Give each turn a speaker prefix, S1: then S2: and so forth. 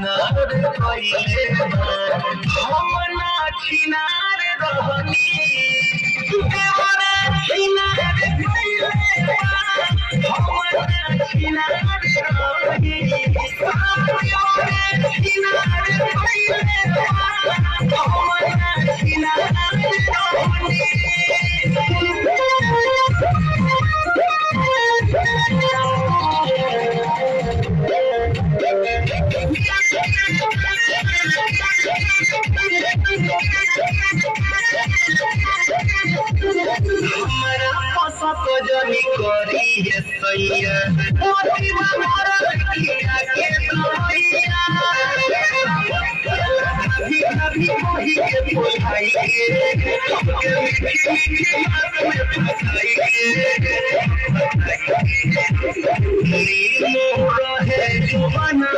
S1: छिनार कइले हम ना छिनार रहनी देवरा छिनार कइले हम ना छिनार रहनी देवरा छिनार कइले हम ना छिनार रहनी हमारा फसत जनी करी है सैया मोती हमारा किया के तोइया कभी कभी वही के बुझाई के मीठी मीठी बात में फसाई के नीमो रहे जुबाना